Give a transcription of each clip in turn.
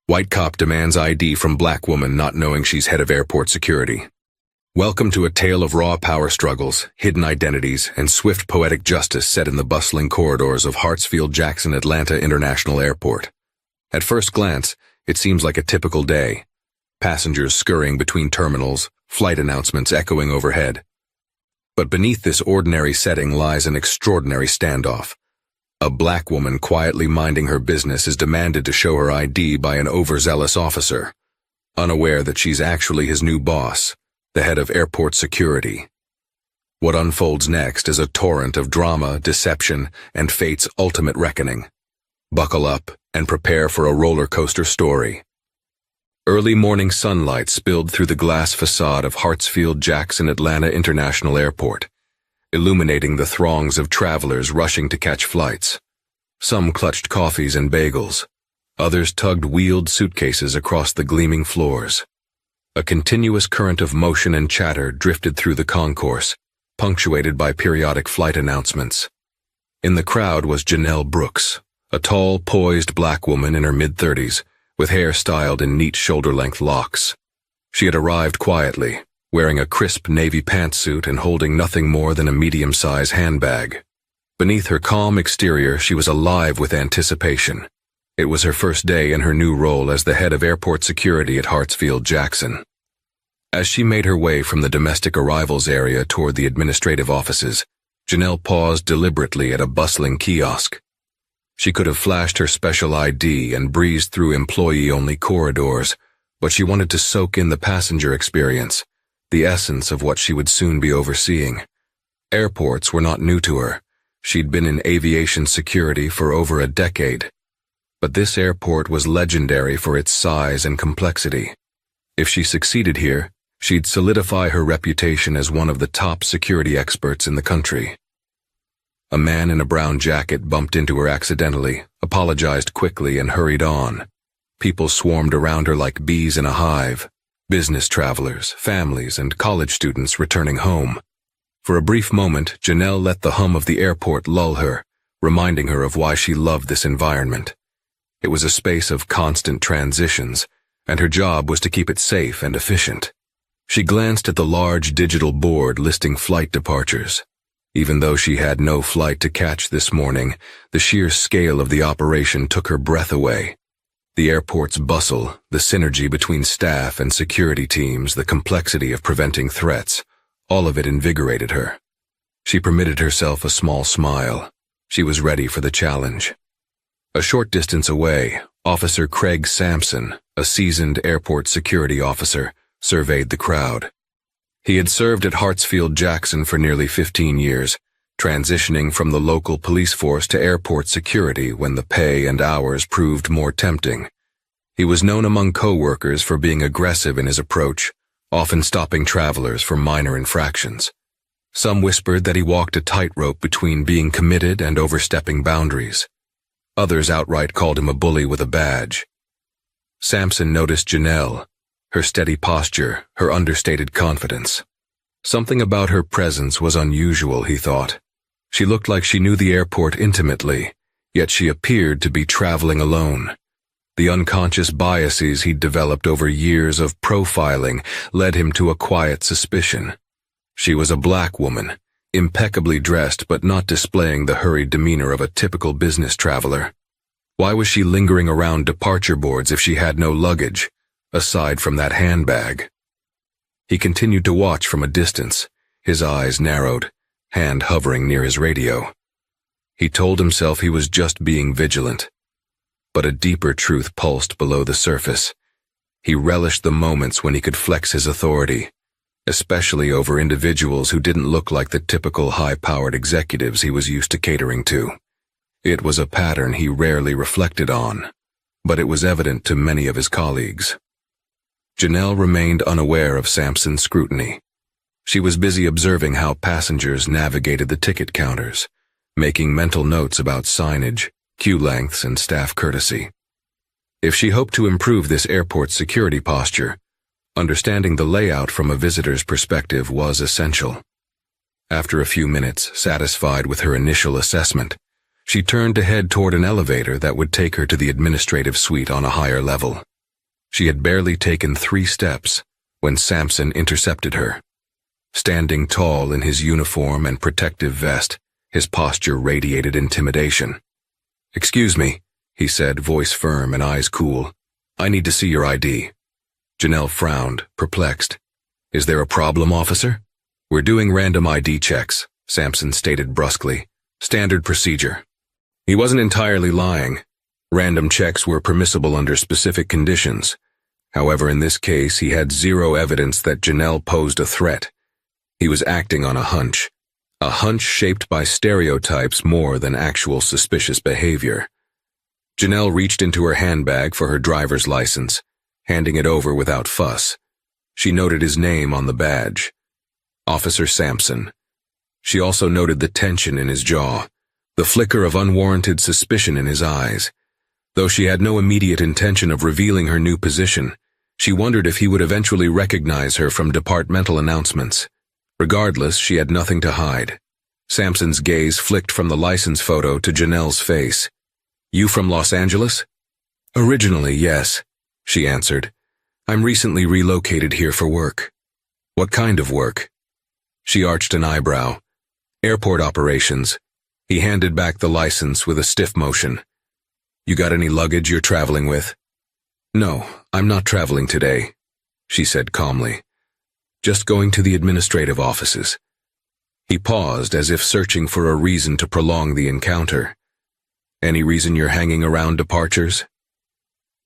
White cop demands ID from black woman not knowing she's head of airport security. Welcome to a tale of raw power struggles, hidden identities, and swift poetic justice set in the bustling corridors of Hartsfield-Jackson Atlanta International Airport. At first glance, it seems like a typical day. Passengers scurrying between terminals, flight announcements echoing overhead. But beneath this ordinary setting lies an extraordinary standoff. A black woman quietly minding her business is demanded to show her ID by an overzealous officer, unaware that she's actually his new boss, the head of airport security. What unfolds next is a torrent of drama, deception, and fate's ultimate reckoning. Buckle up and prepare for a roller coaster story. Early morning sunlight spilled through the glass facade of Hartsfield-Jackson Atlanta International Airport, illuminating the throngs of travelers rushing to catch flights. Some clutched coffees and bagels. Others tugged wheeled suitcases across the gleaming floors. A continuous current of motion and chatter drifted through the concourse, punctuated by periodic flight announcements. In the crowd was Janelle Brooks, a tall, poised black woman in her mid-30s, with hair styled in neat shoulder-length locks. She had arrived quietly, wearing a crisp navy pantsuit and holding nothing more than a medium-sized handbag. Beneath her calm exterior, she was alive with anticipation. It was her first day in her new role as the head of airport security at Hartsfield-Jackson. As she made her way from the domestic arrivals area toward the administrative offices, Janelle paused deliberately at a bustling kiosk. She could have flashed her special ID and breezed through employee-only corridors, but she wanted to soak in the passenger experience, the essence of what she would soon be overseeing. Airports were not new to her. She'd been in aviation security for over a decade. But this airport was legendary for its size and complexity. If she succeeded here, she'd solidify her reputation as one of the top security experts in the country. A man in a brown jacket bumped into her accidentally, apologized quickly, and hurried on. People swarmed around her like bees in a hive. Business travelers, families, and college students returning home. For a brief moment, Janelle let the hum of the airport lull her, reminding her of why she loved this environment. It was a space of constant transitions, and her job was to keep it safe and efficient. She glanced at the large digital board listing flight departures. Even though she had no flight to catch this morning, the sheer scale of the operation took her breath away. The airport's bustle, the synergy between staff and security teams, the complexity of preventing threats, all of it invigorated her. She permitted herself a small smile. She was ready for the challenge. A short distance away, Officer Craig Sampson, a seasoned airport security officer, surveyed the crowd. He had served at Hartsfield-Jackson for nearly 15 years, transitioning from the local police force to airport security when the pay and hours proved more tempting. He was known among co-workers for being aggressive in his approach, often stopping travelers for minor infractions. Some whispered that he walked a tightrope between being committed and overstepping boundaries. Others outright called him a bully with a badge. Sampson noticed Janelle, her steady posture, her understated confidence. Something about her presence was unusual, he thought. She looked like she knew the airport intimately, yet she appeared to be traveling alone. The unconscious biases he'd developed over years of profiling led him to a quiet suspicion. She was a black woman, impeccably dressed but not displaying the hurried demeanor of a typical business traveler. Why was she lingering around departure boards if she had no luggage, aside from that handbag? He continued to watch from a distance, his eyes narrowed, hand hovering near his radio. He told himself he was just being vigilant. But a deeper truth pulsed below the surface. He relished the moments when he could flex his authority, especially over individuals who didn't look like the typical high-powered executives he was used to catering to. It was a pattern he rarely reflected on, but it was evident to many of his colleagues. Janelle remained unaware of Sampson's scrutiny. She was busy observing how passengers navigated the ticket counters, making mental notes about signage, queue lengths, and staff courtesy. If she hoped to improve this airport security posture, understanding the layout from a visitor's perspective was essential. After a few minutes, satisfied with her initial assessment, she turned to head toward an elevator that would take her to the administrative suite on a higher level. She had barely taken 3 steps when Sampson intercepted her. Standing tall in his uniform and protective vest, his posture radiated intimidation. "Excuse me," he said, voice firm and eyes cool. "I need to see your ID." Janelle frowned, perplexed. "Is there a problem, officer?" "We're doing random ID checks," Sampson stated brusquely. "Standard procedure." He wasn't entirely lying. Random checks were permissible under specific conditions. However, in this case, he had zero evidence that Janelle posed a threat. He was acting on a hunch shaped by stereotypes more than actual suspicious behavior. Janelle reached into her handbag for her driver's license, handing it over without fuss. She noted his name on the badge, Officer Sampson. She also noted the tension in his jaw, the flicker of unwarranted suspicion in his eyes. Though she had no immediate intention of revealing her new position, she wondered if he would eventually recognize her from departmental announcements. Regardless, she had nothing to hide. Sampson's gaze flicked from the license photo to Janelle's face. "You from Los Angeles?" "Originally, yes," she answered. "I'm recently relocated here for work." "What kind of work?" She arched an eyebrow. "Airport operations." He handed back the license with a stiff motion. "You got any luggage you're traveling with?" "No, I'm not traveling today," she said calmly. "Just going to the administrative offices." He paused as if searching for a reason to prolong the encounter. "Any reason you're hanging around departures?"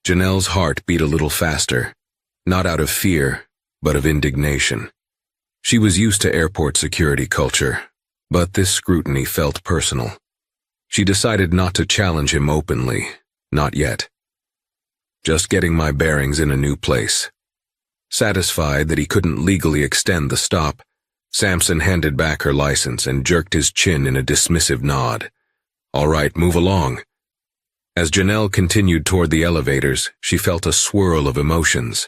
Janelle's heart beat a little faster, not out of fear, but of indignation. She was used to airport security culture, but this scrutiny felt personal. She decided not to challenge him openly, not yet. "Just getting my bearings in a new place." Satisfied that he couldn't legally extend the stop, Sampson handed back her license and jerked his chin in a dismissive nod. "All right, move along." As Janelle continued toward the elevators, she felt a swirl of emotions.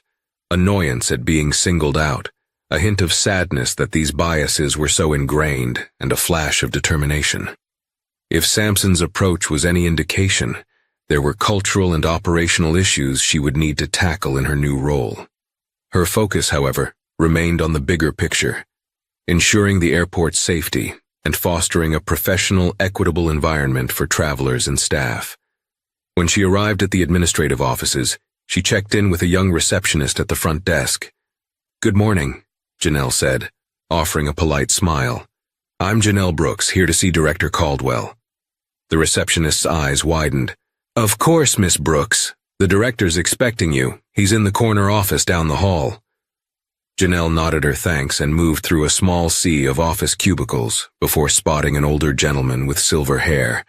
Annoyance at being singled out, a hint of sadness that these biases were so ingrained, and a flash of determination. If Sampson's approach was any indication, there were cultural and operational issues she would need to tackle in her new role. Her focus, however, remained on the bigger picture, ensuring the airport's safety and fostering a professional, equitable environment for travelers and staff. When she arrived at the administrative offices, she checked in with a young receptionist at the front desk. "Good morning," Janelle said, offering a polite smile. "I'm Janelle Brooks, here to see Director Caldwell." The receptionist's eyes widened. "Of course, Miss Brooks. The director's expecting you. He's in the corner office down the hall." Janelle nodded her thanks and moved through a small sea of office cubicles before spotting an older gentleman with silver hair,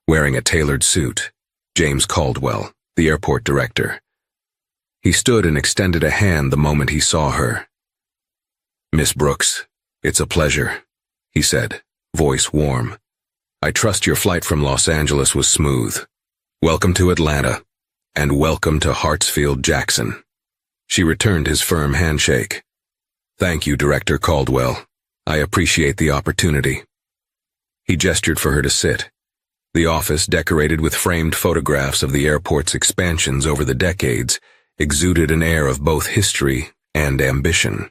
wearing a tailored suit, James Caldwell, the airport director. He stood and extended a hand the moment he saw her. "Miss Brooks, it's a pleasure," he said, voice warm. "I trust your flight from Los Angeles was smooth. Welcome to Atlanta, and welcome to Hartsfield-Jackson." She returned his firm handshake. "Thank you, Director Caldwell. I appreciate the opportunity." He gestured for her to sit. The office, decorated with framed photographs of the airport's expansions over the decades, exuded an air of both history and ambition.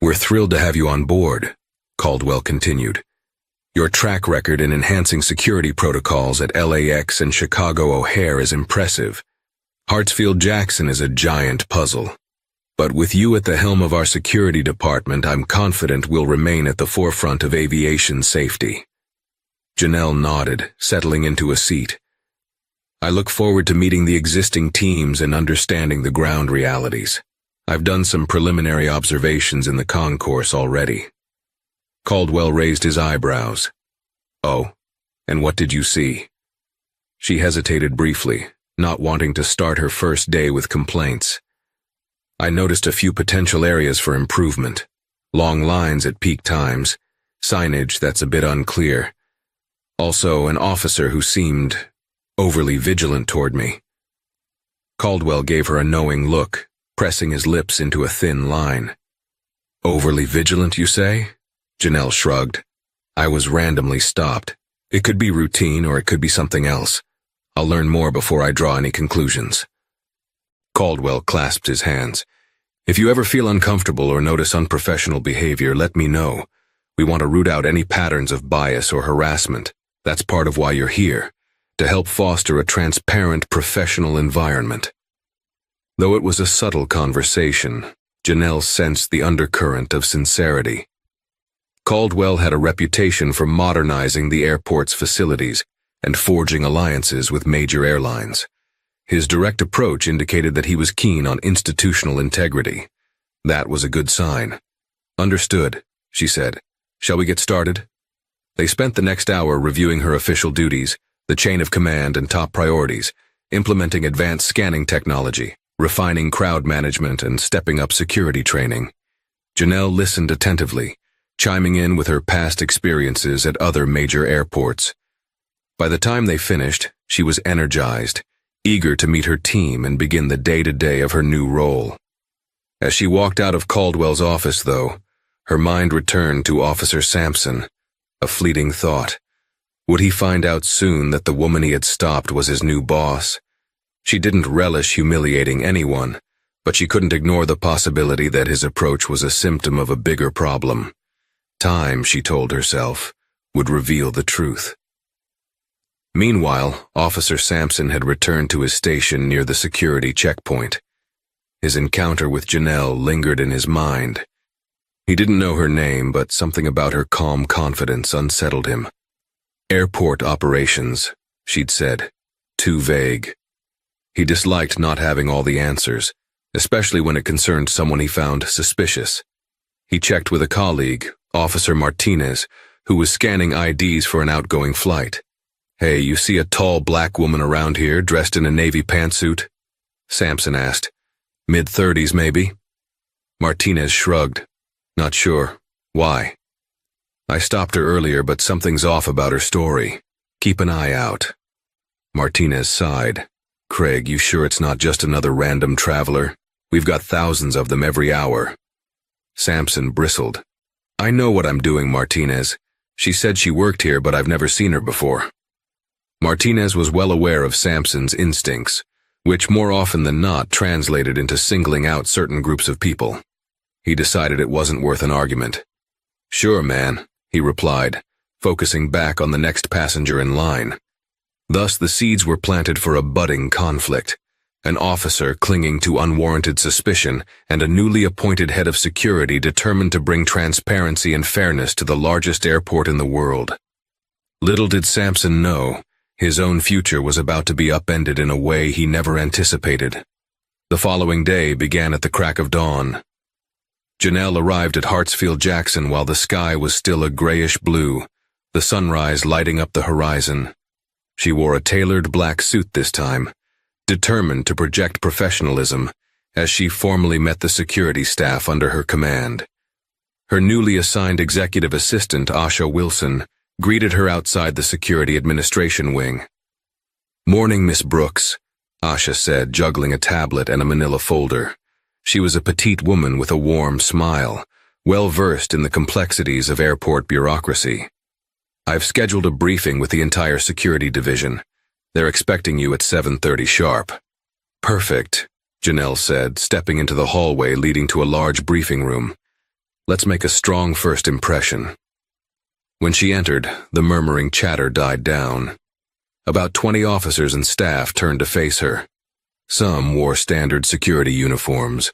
"We're thrilled to have you on board," Caldwell continued. "Your track record in enhancing security protocols at LAX and Chicago O'Hare is impressive. Hartsfield-Jackson is a giant puzzle. But with you at the helm of our security department, I'm confident we'll remain at the forefront of aviation safety." Janelle nodded, settling into a seat. "I look forward to meeting the existing teams and understanding the ground realities. I've done some preliminary observations in the concourse already." Caldwell raised his eyebrows. "Oh, and what did you see?" She hesitated briefly, not wanting to start her first day with complaints. "I noticed a few potential areas for improvement. Long lines at peak times, signage that's a bit unclear. Also, an officer who seemed overly vigilant toward me." Caldwell gave her a knowing look, pressing his lips into a thin line. "Overly vigilant, you say?" Janelle shrugged. "I was randomly stopped. It could be routine or it could be something else. I'll learn more before I draw any conclusions." Caldwell clasped his hands. If you ever feel uncomfortable or notice unprofessional behavior, let me know. We want to root out any patterns of bias or harassment. That's part of why you're here, to help foster a transparent, professional environment. Though it was a subtle conversation, Janelle sensed the undercurrent of sincerity. Caldwell had a reputation for modernizing the airport's facilities and forging alliances with major airlines. His direct approach indicated that he was keen on institutional integrity. That was a good sign. Understood, she said. Shall we get started? They spent the next hour reviewing her official duties, the chain of command and top priorities, implementing advanced scanning technology, refining crowd management, and stepping up security training. Janelle listened attentively, chiming in with her past experiences at other major airports. By the time they finished, she was energized, eager to meet her team and begin the day-to-day of her new role. As she walked out of Caldwell's office, though, her mind returned to Officer Sampson, a fleeting thought. Would he find out soon that the woman he had stopped was his new boss? She didn't relish humiliating anyone, but she couldn't ignore the possibility that his approach was a symptom of a bigger problem. Time, she told herself, would reveal the truth. Meanwhile, Officer Sampson had returned to his station near the security checkpoint. His encounter with Janelle lingered in his mind. He didn't know her name, but something about her calm confidence unsettled him. Airport operations, she'd said. Too vague. He disliked not having all the answers, especially when it concerned someone he found suspicious. He checked with a colleague, Officer Martinez, who was scanning IDs for an outgoing flight. Hey, you see a tall black woman around here dressed in a navy pantsuit? Sampson asked. Mid-30s, maybe? Martinez shrugged. Not sure. Why? I stopped her earlier, but something's off about her story. Keep an eye out. Martinez sighed. Craig, you sure it's not just another random traveler? We've got thousands of them every hour. Sampson bristled. I know what I'm doing, Martinez. She said she worked here, but I've never seen her before. Martinez was well aware of Sampson's instincts, which more often than not translated into singling out certain groups of people. He decided it wasn't worth an argument. Sure, man, he replied, focusing back on the next passenger in line. Thus the seeds were planted for a budding conflict, an officer clinging to unwarranted suspicion and a newly appointed head of security determined to bring transparency and fairness to the largest airport in the world. Little did Sampson know, his own future was about to be upended in a way he never anticipated. The following day began at the crack of dawn. Janelle arrived at Hartsfield-Jackson while the sky was still a grayish blue, the sunrise lighting up the horizon. She wore a tailored black suit this time, determined to project professionalism as she formally met the security staff under her command. Her newly assigned executive assistant, Asha Wilson, greeted her outside the security administration wing. Morning, Miss Brooks, Asha said, juggling a tablet and a manila folder. She was a petite woman with a warm smile, well-versed in the complexities of airport bureaucracy. I've scheduled a briefing with the entire security division. They're expecting you at 7:30 sharp. Perfect, Janelle said, stepping into the hallway leading to a large briefing room. Let's make a strong first impression. When she entered, the murmuring chatter died down. About 20 officers and staff turned to face her. Some wore standard security uniforms.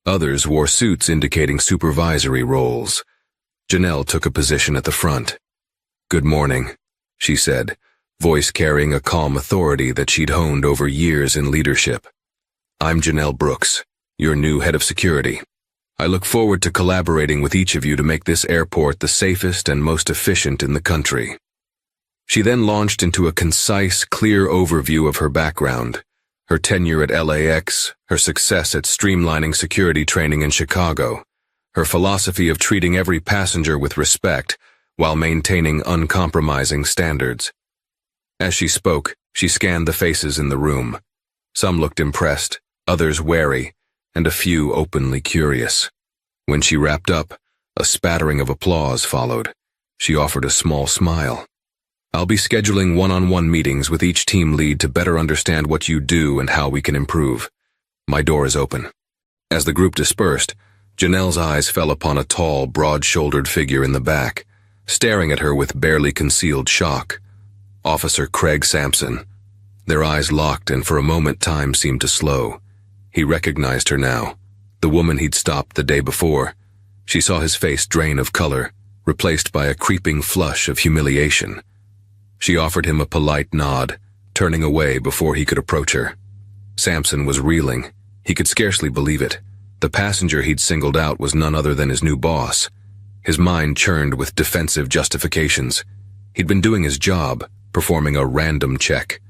Others wore suits indicating supervisory roles. Janelle took a position at the front. Good morning, she said, voice carrying a calm authority that she'd honed over years in leadership. I'm Janelle Brooks, your new head of security. I look forward to collaborating with each of you to make this airport the safest and most efficient in the country. She then launched into a concise, clear overview of her background, her tenure at LAX, her success at streamlining security training in Chicago, her philosophy of treating every passenger with respect while maintaining uncompromising standards. As she spoke, she scanned the faces in the room. Some looked impressed, others wary, and a few openly curious. When she wrapped up, a spattering of applause followed. She offered a small smile. I'll be scheduling one-on-one meetings with each team lead to better understand what you do and how we can improve. My door is open." As the group dispersed, Janelle's eyes fell upon a tall, broad-shouldered figure in the back, staring at her with barely concealed shock. Officer Craig Sampson. Their eyes locked, and for a moment time seemed to slow. He recognized her now, the woman he'd stopped the day before. She saw his face drain of color, replaced by a creeping flush of humiliation. She offered him a polite nod, turning away before he could approach her. Sampson was reeling. He could scarcely believe it. The passenger he'd singled out was none other than his new boss. His mind churned with defensive justifications. He'd been doing his job, performing a random check.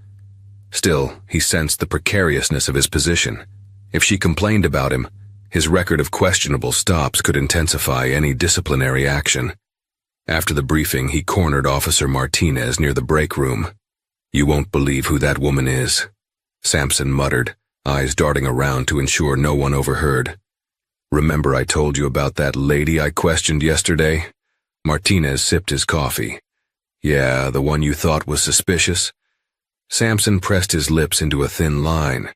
Still, he sensed the precariousness of his position. If she complained about him, his record of questionable stops could intensify any disciplinary action. After the briefing, he cornered Officer Martinez near the break room. "You won't believe who that woman is," Sampson muttered, eyes darting around to ensure no one overheard. "Remember I told you about that lady I questioned yesterday?" Martinez sipped his coffee. "Yeah, the one you thought was suspicious?" Sampson pressed his lips into a thin line.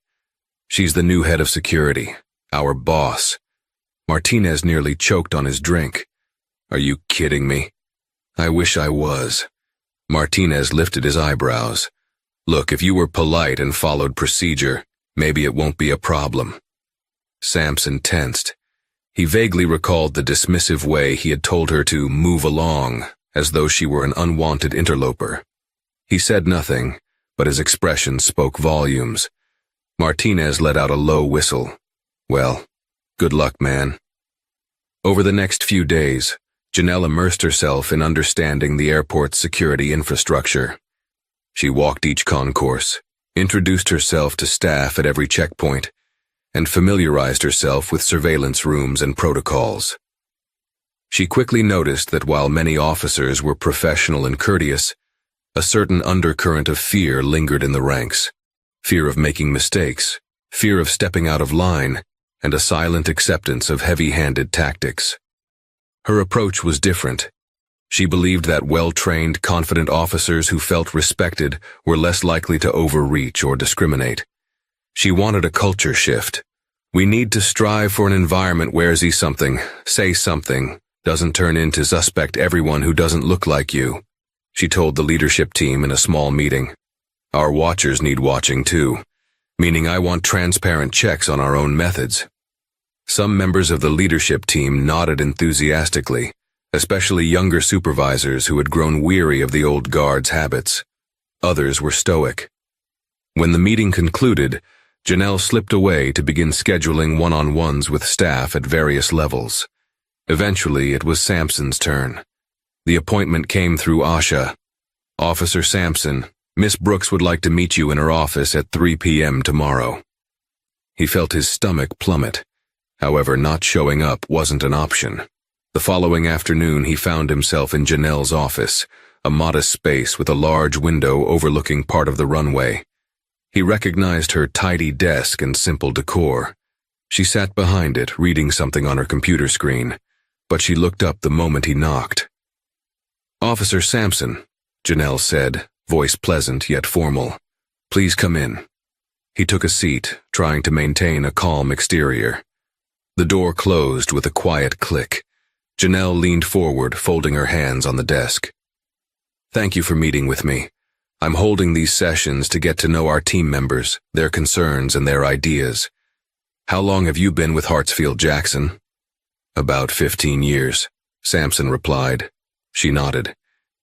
"She's the new head of security, our boss." Martinez nearly choked on his drink. "Are you kidding me?" "I wish I was." Martinez lifted his eyebrows. "Look, if you were polite and followed procedure, maybe it won't be a problem." Sampson tensed. He vaguely recalled the dismissive way he had told her to move along, as though she were an unwanted interloper. He said nothing, but his expression spoke volumes. Martinez let out a low whistle. "Well, good luck, man." Over the next few days, Janelle immersed herself in understanding the airport's security infrastructure. She walked each concourse, introduced herself to staff at every checkpoint, and familiarized herself with surveillance rooms and protocols. She quickly noticed that while many officers were professional and courteous, a certain undercurrent of fear lingered in the ranks. Fear of making mistakes, fear of stepping out of line, and a silent acceptance of heavy-handed tactics. Her approach was different. She believed that well-trained, confident officers who felt respected were less likely to overreach or discriminate. She wanted a culture shift. "We need to strive for an environment where say something, doesn't turn into suspect everyone who doesn't look like you," she told the leadership team in a small meeting. "Our watchers need watching too, meaning I want transparent checks on our own methods." Some members of the leadership team nodded enthusiastically, especially younger supervisors who had grown weary of the old guard's habits. Others were stoic. When the meeting concluded, Janelle slipped away to begin scheduling one-on-ones with staff at various levels. Eventually, it was Sampson's turn. The appointment came through Asha. "Officer Sampson, Miss Brooks would like to meet you in her office at 3 p.m. tomorrow." He felt his stomach plummet. However, not showing up wasn't an option. The following afternoon, he found himself in Janelle's office, a modest space with a large window overlooking part of the runway. He recognized her tidy desk and simple decor. She sat behind it, reading something on her computer screen, but she looked up the moment he knocked. "Officer Sampson," Janelle said, voice pleasant yet formal. "Please come in." He took a seat, trying to maintain a calm exterior. The door closed with a quiet click. Janelle leaned forward, folding her hands on the desk. "Thank you for meeting with me. I'm holding these sessions to get to know our team members, their concerns, and their ideas. How long have you been with Hartsfield-Jackson?" "About 15 years, Sampson replied. She nodded.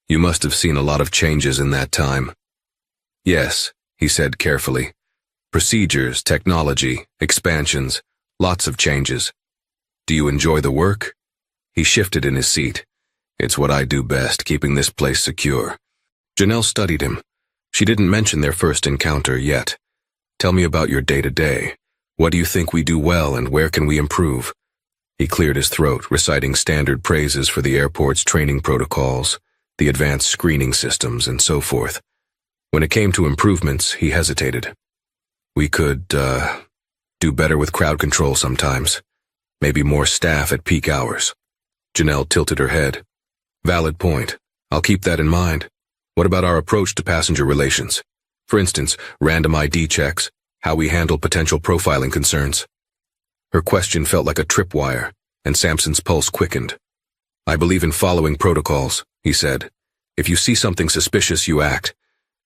"You must have seen a lot of changes in that time." "Yes," he said carefully. "Procedures, technology, expansions, lots of changes." "Do you enjoy the work?" He shifted in his seat. "It's what I do best, keeping this place secure." Janelle studied him. She didn't mention their first encounter yet. "Tell me about your day-to-day. What do you think we do well and where can we improve?" He cleared his throat, reciting standard praises for the airport's training protocols, the advanced screening systems, and so forth. When it came to improvements, he hesitated. "We could, do better with crowd control sometimes. Maybe more staff at peak hours." Janelle tilted her head. "Valid point. I'll keep that in mind. What about our approach to passenger relations? For instance, random ID checks. how we handle potential profiling concerns. Her question felt like a tripwire, and Sampson's pulse quickened. I believe in following protocols, he said. If you see something suspicious, you act.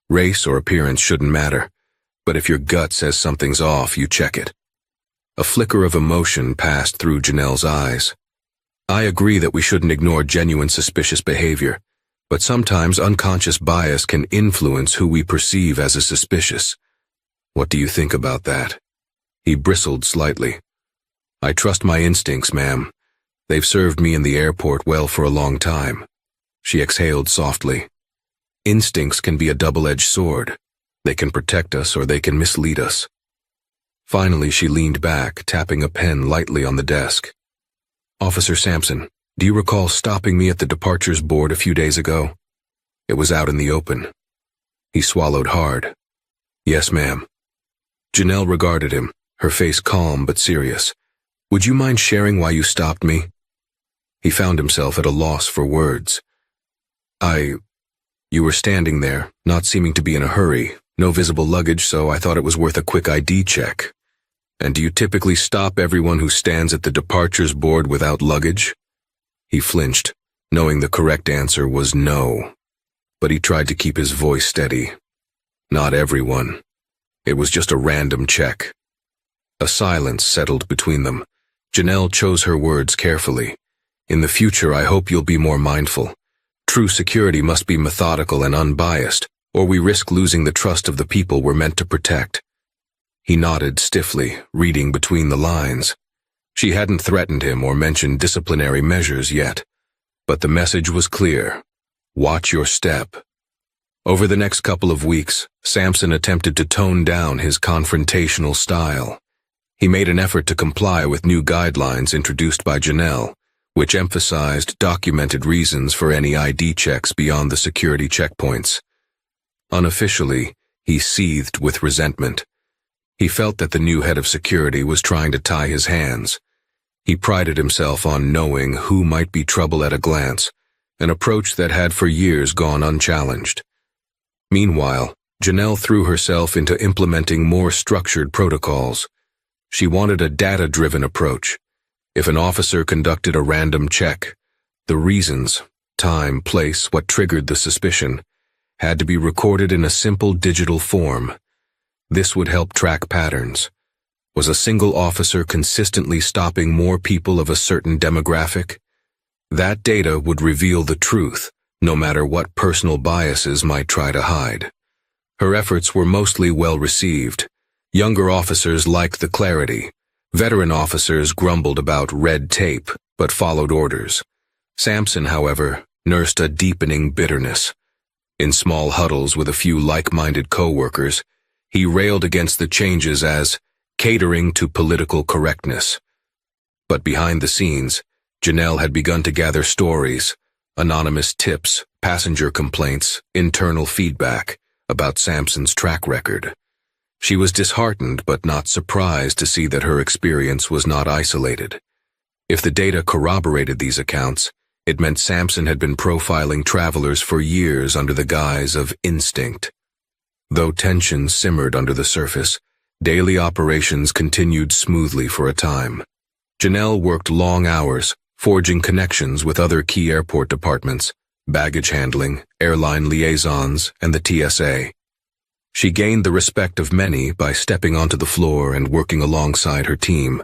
Race or appearance shouldn't matter, but if your gut says something's off, you check it. A flicker of emotion passed through Janelle's eyes. I agree that we shouldn't ignore genuine suspicious behavior, but sometimes unconscious bias can influence who we perceive as a suspicious. What do you think about that? He bristled slightly. I trust my instincts, ma'am. They've served me in the airport well for a long time. She exhaled softly. Instincts can be a double-edged sword. They can protect us or they can mislead us. Finally, she leaned back, tapping a pen lightly on the desk. Officer Sampson, do you recall stopping me at the departures board a few days ago? It was out in the open. He swallowed hard. Yes, ma'am. Janelle regarded him, her face calm but serious. Would you mind sharing why you stopped me? He found himself at a loss for words. You were standing there, not seeming to be in a hurry, no visible luggage, so I thought it was worth a quick ID check. And do you typically stop everyone who stands at the departures board without luggage? He flinched, knowing the correct answer was no. But he tried to keep his voice steady. Not everyone. It was just a random check. A silence settled between them. Janelle chose her words carefully. In the future, I hope you'll be more mindful. True security must be methodical and unbiased, or we risk losing the trust of the people we're meant to protect. He nodded stiffly, reading between the lines. She hadn't threatened him or mentioned disciplinary measures yet, but the message was clear. Watch your step. Over the next couple of weeks, Sampson attempted to tone down his confrontational style. He made an effort to comply with new guidelines introduced by Janelle, which emphasized documented reasons for any ID checks beyond the security checkpoints. Unofficially, he seethed with resentment. He felt that the new head of security was trying to tie his hands. He prided himself on knowing who might be trouble at a glance, an approach that had for years gone unchallenged. Meanwhile, Janelle threw herself into implementing more structured protocols. She wanted a data-driven approach. If an officer conducted a random check, the reasons, time, place, what triggered the suspicion, had to be recorded in a simple digital form. This would help track patterns. Was a single officer consistently stopping more people of a certain demographic? That data would reveal the truth, no matter what personal biases might try to hide. Her efforts were mostly well received. Younger officers liked the clarity. Veteran officers grumbled about red tape, but followed orders. Sampson, however, nursed a deepening bitterness. In small huddles with a few like-minded co-workers, he railed against the changes as catering to political correctness. But behind the scenes, Janelle had begun to gather stories, anonymous tips, passenger complaints, internal feedback about Sampson's track record. She was disheartened but not surprised to see that her experience was not isolated. If the data corroborated these accounts, it meant Sampson had been profiling travelers for years under the guise of instinct. Though tension simmered under the surface, daily operations continued smoothly for a time. Janelle worked long hours, forging connections with other key airport departments, baggage handling, airline liaisons, and the TSA. She gained the respect of many by stepping onto the floor and working alongside her team,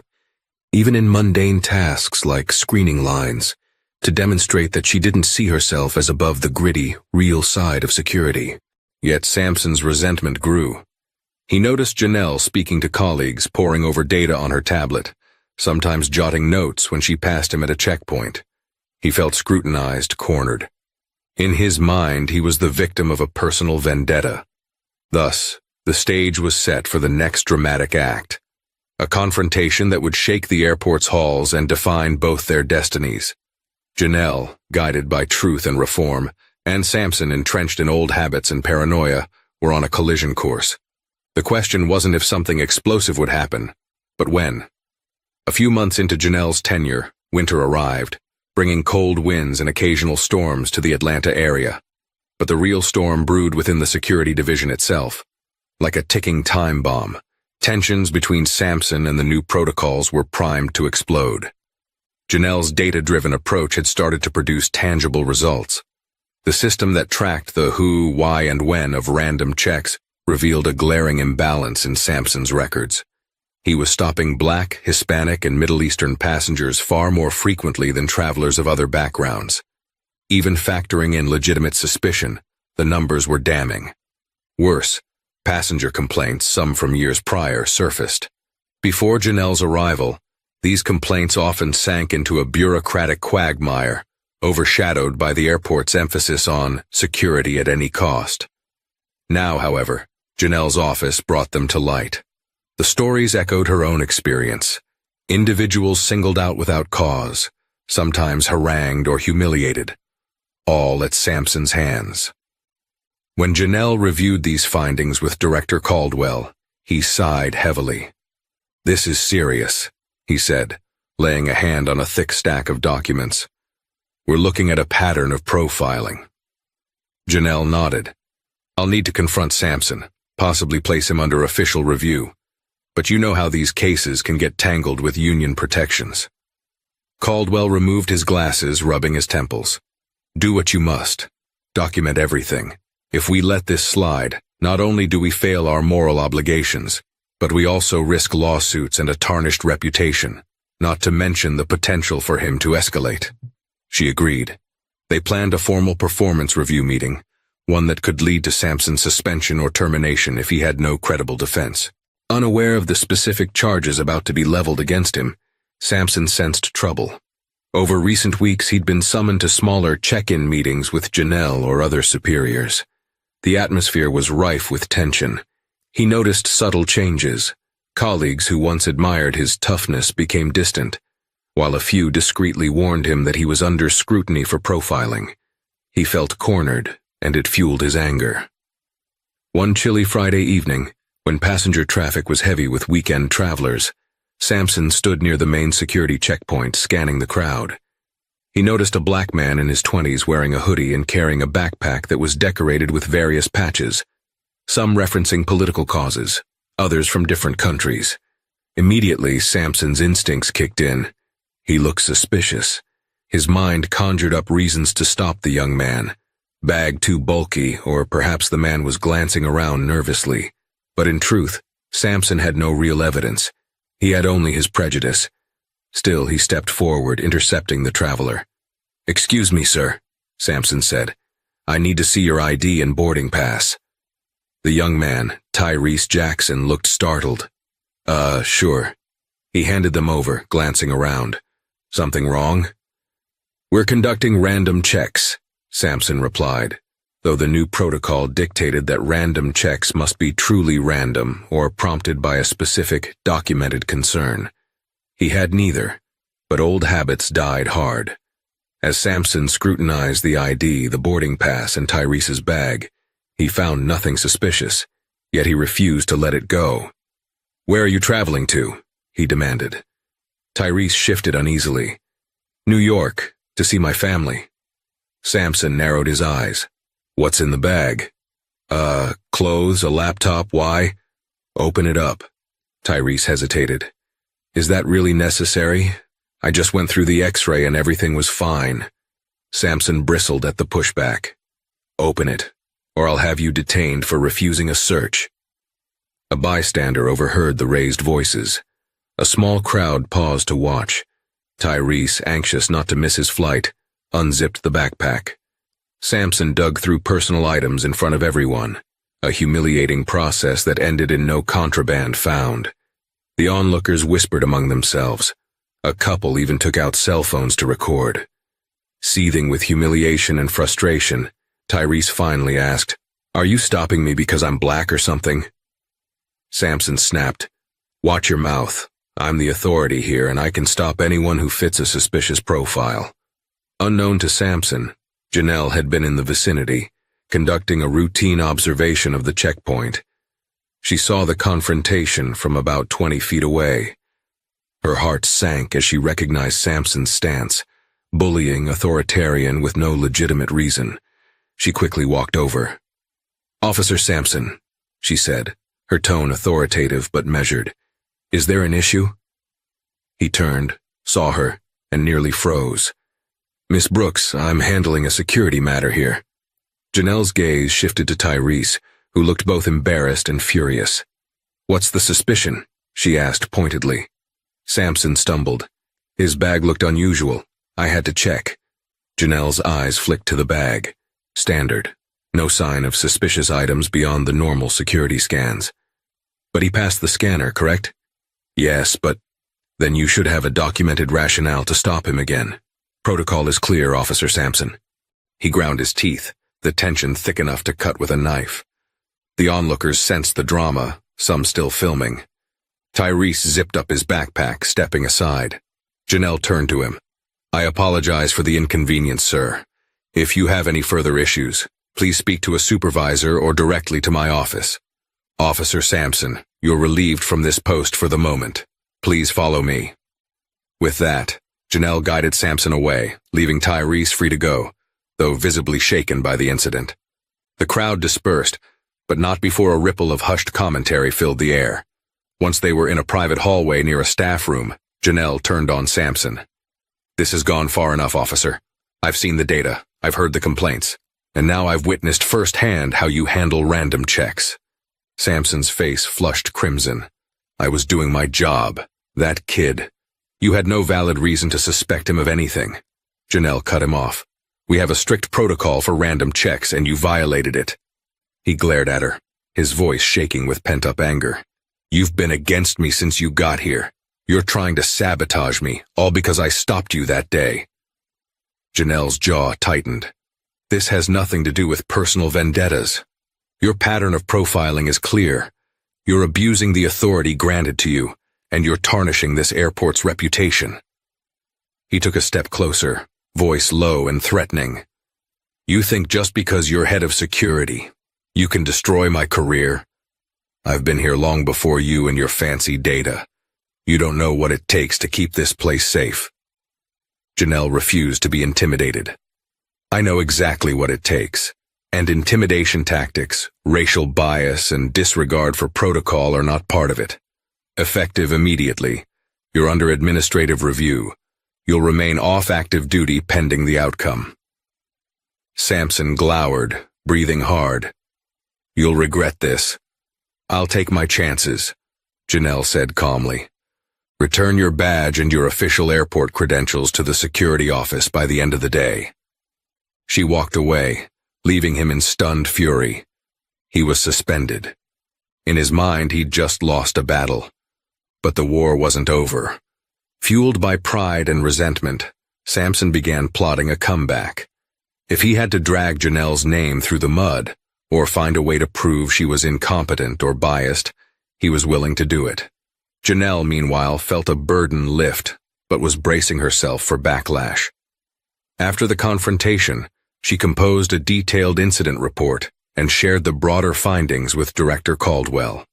even in mundane tasks like screening lines, to demonstrate that she didn't see herself as above the gritty, real side of security. Yet Sampson's resentment grew. He noticed Janelle speaking to colleagues, poring over data on her tablet, sometimes jotting notes when she passed him at a checkpoint. He felt scrutinized, cornered. In his mind, he was the victim of a personal vendetta. Thus, the stage was set for the next dramatic act, a confrontation that would shake the airport's halls and define both their destinies. Janelle, guided by truth and reform, and Sampson, entrenched in old habits and paranoia, were on a collision course. The question wasn't if something explosive would happen, but when. A few months into Janelle's tenure, winter arrived, bringing cold winds and occasional storms to the Atlanta area. But the real storm brewed within the security division itself. Like a ticking time bomb, Tensions between Sampson and the new protocols were primed to explode. Janelle's data-driven approach had started to produce tangible results. The system that tracked the who, why, and when of random checks revealed a glaring imbalance in Sampson's records. He was stopping Black, Hispanic, and Middle Eastern passengers far more frequently than travelers of other backgrounds. Even factoring in legitimate suspicion, the numbers were damning. Worse, passenger complaints, some from years prior, surfaced. Before Janelle's arrival, these complaints often sank into a bureaucratic quagmire, overshadowed by the airport's emphasis on security at any cost. Now, however, Janelle's office brought them to light. The stories echoed her own experience. Individuals singled out without cause, sometimes harangued or humiliated, all at Sampson's hands. When Janelle reviewed these findings with Director Caldwell, he sighed heavily. "This is serious," he said, laying a hand on a thick stack of documents. "We're looking at a pattern of profiling." Janelle nodded. "I'll need to confront Sampson, possibly place him under official review. But you know how these cases can get tangled with union protections." Caldwell removed his glasses, rubbing his temples. "Do what you must. Document everything. If we let this slide, not only do we fail our moral obligations, but we also risk lawsuits and a tarnished reputation, not to mention the potential for him to escalate." She agreed. They planned a formal performance review meeting, one that could lead to Sampson's suspension or termination if he had no credible defense. Unaware of the specific charges about to be leveled against him, Sampson sensed trouble. Over recent weeks, he'd been summoned to smaller check-in meetings with Janelle or other superiors. The atmosphere was rife with tension. He noticed subtle changes. Colleagues who once admired his toughness became distant, while a few discreetly warned him that he was under scrutiny for profiling. He felt cornered, and it fueled his anger. One chilly Friday evening, when passenger traffic was heavy with weekend travelers, Sampson stood near the main security checkpoint, scanning the crowd. He noticed a black man in his 20s wearing a hoodie and carrying a backpack that was decorated with various patches, some referencing political causes, others from different countries. Immediately, Sampson's instincts kicked in. He looked suspicious. His mind conjured up reasons to stop the young man. Bag too bulky, or perhaps the man was glancing around nervously. But in truth, Sampson had no real evidence. He had only his prejudice. Still, he stepped forward, intercepting the traveler. "Excuse me, sir," Sampson said. "I need to see your ID and boarding pass." The young man, Tyrese Jackson, looked startled. Sure." He handed them over, glancing around. "Something wrong?" "We're conducting random checks," Sampson replied, though the new protocol dictated that random checks must be truly random or prompted by a specific, documented concern. He had neither, but old habits died hard. As Sampson scrutinized the ID, the boarding pass, and Tyrese's bag, he found nothing suspicious, yet he refused to let it go. "Where are you traveling to?" he demanded. Tyrese shifted uneasily. "New York, to see my family." Sampson narrowed his eyes. "What's in the bag?" Clothes, a laptop, why?" "Open it up." Tyrese hesitated. "Is that really necessary? I just went through the x-ray and everything was fine." Sampson bristled at the pushback. "Open it, or I'll have you detained for refusing a search." A bystander overheard the raised voices. A small crowd paused to watch. Tyrese, anxious not to miss his flight, unzipped the backpack. Sampson dug through personal items in front of everyone, a humiliating process that ended in no contraband found. The onlookers whispered among themselves. A couple even took out cell phones to record. Seething with humiliation and frustration, Tyrese finally asked, "Are you stopping me because I'm black or something?" Sampson snapped, "Watch your mouth. I'm the authority here and I can stop anyone who fits a suspicious profile." Unknown to Sampson, Janelle had been in the vicinity, conducting a routine observation of the checkpoint. She saw the confrontation from about 20 feet away. Her heart sank as she recognized Sampson's stance, bullying, authoritarian with no legitimate reason. She quickly walked over. "Officer Sampson," she said, her tone authoritative but measured. "Is there an issue?" He turned, saw her, and nearly froze. "Miss Brooks, I'm handling a security matter here." Janelle's gaze shifted to Tyrese, who looked both embarrassed and furious. "What's the suspicion?" she asked pointedly. Sampson stumbled. "His bag looked unusual. I had to check." Janelle's eyes flicked to the bag. Standard. No sign of suspicious items beyond the normal security scans. "But he passed the scanner, correct?" "Yes, but then you should have a documented rationale to stop him again. Protocol is clear, Officer Sampson." He ground his teeth, the tension thick enough to cut with a knife. The onlookers sensed the drama, some still filming. Tyrese zipped up his backpack, stepping aside. Janelle turned to him. "I apologize for the inconvenience, sir. If you have any further issues, please speak to a supervisor or directly to my office. Officer Sampson, you're relieved from this post for the moment. Please follow me." With that, Janelle guided Sampson away, leaving Tyrese free to go, though visibly shaken by the incident. The crowd dispersed, but not before a ripple of hushed commentary filled the air. Once they were in a private hallway near a staff room, Janelle turned on Sampson. "This has gone far enough, officer. I've seen the data, I've heard the complaints, and now I've witnessed firsthand how you handle random checks." Sampson's face flushed crimson. "I was doing my job. That kid. You had no valid reason to suspect him of anything." Janelle cut him off. "We have a strict protocol for random checks, and you violated it." He glared at her, his voice shaking with pent-up anger. "You've been against me since you got here. You're trying to sabotage me, all because I stopped you that day." Janelle's jaw tightened. "This has nothing to do with personal vendettas. Your pattern of profiling is clear. You're abusing the authority granted to you, and you're tarnishing this airport's reputation." He took a step closer, voice low and threatening. "You think just because you're head of security, you can destroy my career? I've been here long before you and your fancy data. You don't know what it takes to keep this place safe." Janelle refused to be intimidated. "I know exactly what it takes, and intimidation tactics, racial bias, and disregard for protocol are not part of it. Effective immediately. You're under administrative review. You'll remain off active duty pending the outcome." Sampson glowered, breathing hard. "You'll regret this." "I'll take my chances," Janelle said calmly. "Return your badge and your official airport credentials to the security office by the end of the day." She walked away, leaving him in stunned fury. He was suspended. In his mind, he'd just lost a battle. But the war wasn't over. Fueled by pride and resentment, Sampson began plotting a comeback. If he had to drag Janelle's name through the mud, or find a way to prove she was incompetent or biased, he was willing to do it. Janelle, meanwhile, felt a burden lift, but was bracing herself for backlash. After the confrontation, she composed a detailed incident report and shared the broader findings with Director Caldwell.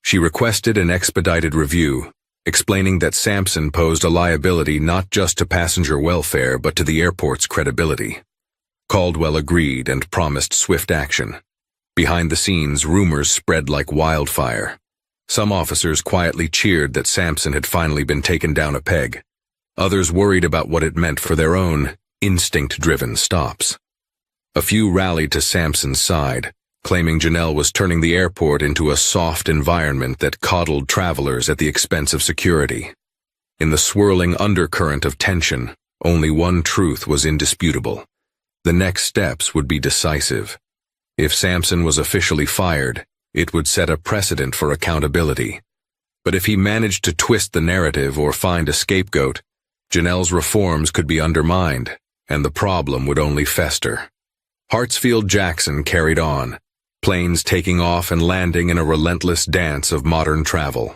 She requested an expedited review, explaining that Sampson posed a liability not just to passenger welfare but to the airport's credibility. Caldwell agreed and promised swift action. Behind the scenes, rumors spread like wildfire. Some officers quietly cheered that Sampson had finally been taken down a peg. Others worried about what it meant for their own instinct-driven stops. A few rallied to Sampson's side, claiming Janelle was turning the airport into a soft environment that coddled travelers at the expense of security. In the swirling undercurrent of tension, only one truth was indisputable. The next steps would be decisive. If Sampson was officially fired, it would set a precedent for accountability. But if he managed to twist the narrative or find a scapegoat, Janelle's reforms could be undermined, and the problem would only fester. Hartsfield-Jackson carried on, planes taking off and landing in a relentless dance of modern travel.